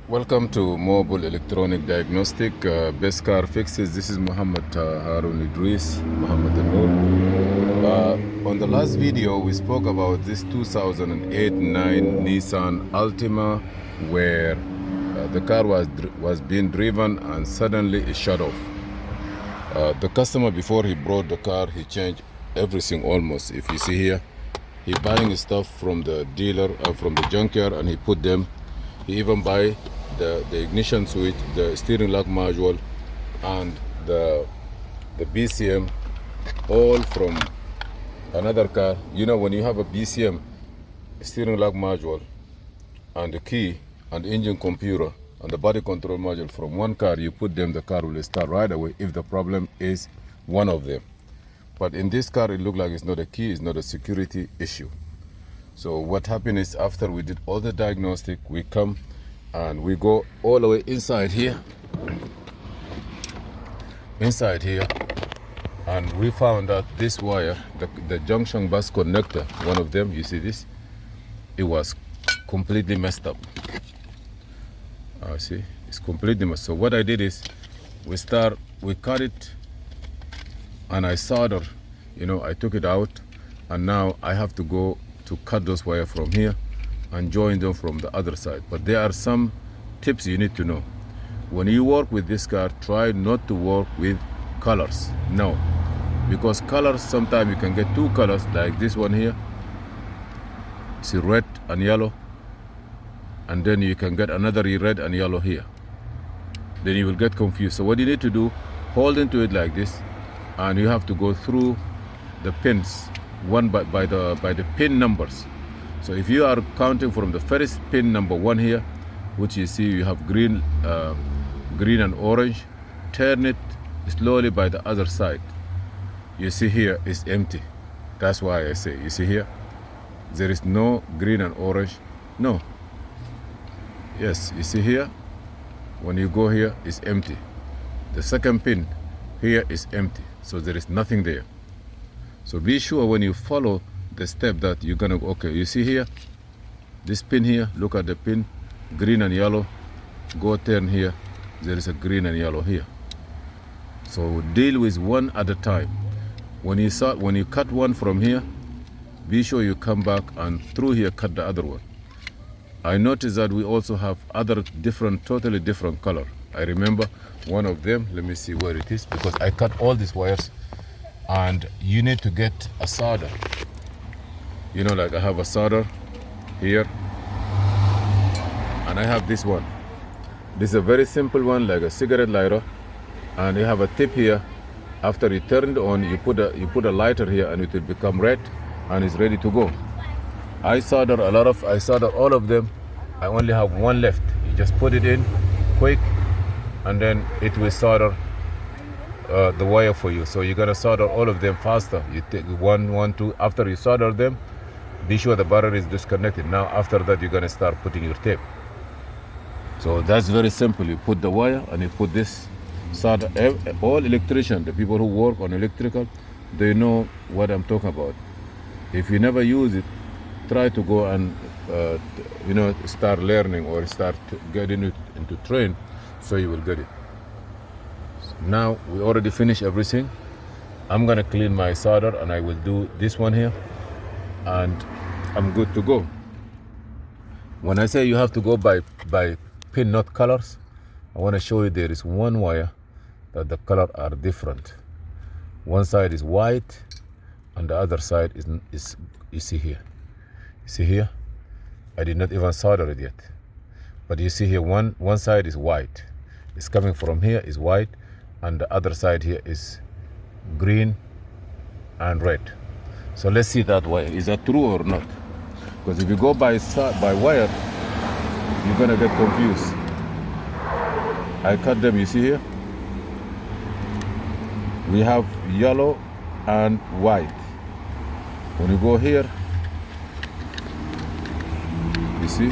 Welcome to Mobile Electronic Diagnostic, Best Car Fixes. This is Muhammad Harun Idris, Muhammad Noor. On the last video, we spoke about this 2008-9 Nissan Altima, where the car was being driven and suddenly it shut off. The customer, before he brought the car, he changed everything almost. If you see here, he buying stuff from the dealer, from the junkyard, and he put them. He even buy the ignition switch, the steering lock module, and the BCM, all from another car. You know, when you have a BCM, steering lock module, and the key, and the engine computer, and the body control module from one car, you put them, the car will start right away if the problem is one of them. But in this car, it looked like it's not a key, it's not a security issue. So what happened is, after we did all the diagnostic, we come and we go all the way inside here, and we found that this wire, the junction bus connector, one of them, you see this, it was completely messed up. See, it's completely messed. So what I did is, we cut it, and I soldered, I took it out, and now I have to go to cut those wires from here and join them from the other side. But there are some tips you need to know. When you work with this car, try not to work with colors. No, because colors, sometimes you can get two colors like this one here. See, red and yellow, and then you can get another red and yellow here. Then you will get confused. So what you need to do, hold into it like this, and you have to go through the pins one by the pin numbers. So if you are counting from the first pin number 1 here, which you see you have green and orange, turn it slowly by the other side. You see here is empty. That's why I say, you see here, there is no green and orange. No. Yes, you see here, when you go here, it's empty. The second pin here is empty. So there is nothing there. So be sure when you follow the step that you're gonna, okay, you see here, this pin here, look at the pin, green and yellow, go turn here, there is a green and yellow here. So deal with one at a time. When you cut one from here, be sure you come back and through here cut the other one. I noticed that we also have other totally different color. I remember one of them, let me see where it is, because I cut all these wires, and you need to get a solder. Like I have a solder here, and I have this one. This is a very simple one, like a cigarette lighter, and you have a tip here. After you turn it on, you put a lighter here, and it will become red, and it's ready to go. I soldered all of them. I only have one left. You just put it in quick, and then it will solder the wire for you. So you're gonna solder all of them faster. You take one, two. After you solder them, be sure the battery is disconnected. Now after that, you're gonna start putting your tape. So that's very simple. You put the wire and you put this solder. All electricians, the people who work on electrical, they know what I'm talking about. If you never use it, try to go and start learning or start getting it into train, so you will get it. Now we already finished everything. I'm gonna clean my solder, and I will do this one here, and I'm good to go. When I say you have to go by pin, not colors, I want to show you there is one wire that the color are different. One side is white, and the other side is you see here. You see here? I did not even solder it yet. But you see here, one side is white. It's coming from here is white, and the other side here is green and red. So let's see that wire. Is that true or not? Because if you go by wire, you're gonna get confused. I cut them, you see here? We have yellow and white. When you go here, you see?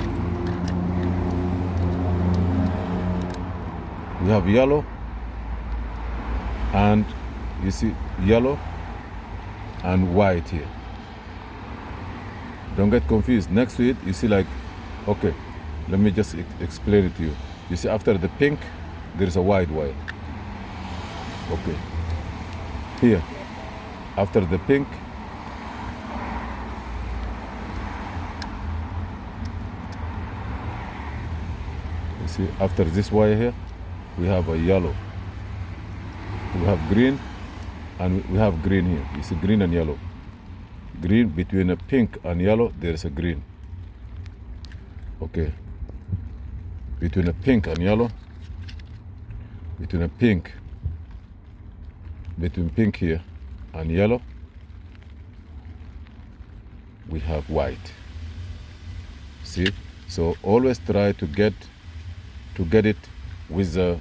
We have yellow, and you see yellow and white here. Don't get confused. Next to it, you see like, okay, Let me just explain it to you. You see, after the pink, there is a white wire. Okay. Here, after the pink, you see, after this wire here, we have a yellow. We have green, and we have green here. You see, green and yellow. Green, between a pink and yellow, there is a green. Okay. Between a pink and yellow, between pink here and yellow, we have white. See? So always try to get it with the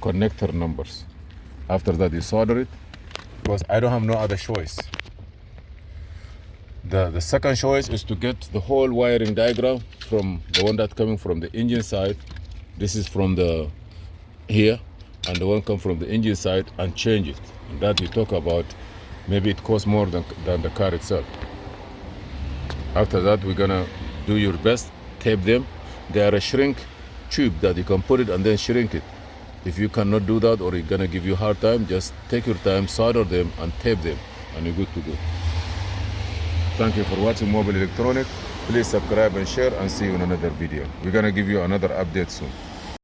connector numbers. After that, you solder it, because I don't have no other choice. The second choice is to get the whole wiring diagram from the one that's coming from the engine side. This is from the here, and the one come from the engine side, and change it. And that we talk about, maybe it costs more than the car itself. After that, we're gonna do your best, tape them. They are a shrink tube that you can put it and then shrink it. If you cannot do that, or it's gonna give you a hard time, just take your time, solder them and tape them, and you're good to go. Thank you for watching Mobile Electronic. Please subscribe and share, and see you in another video. We're gonna give you another update soon.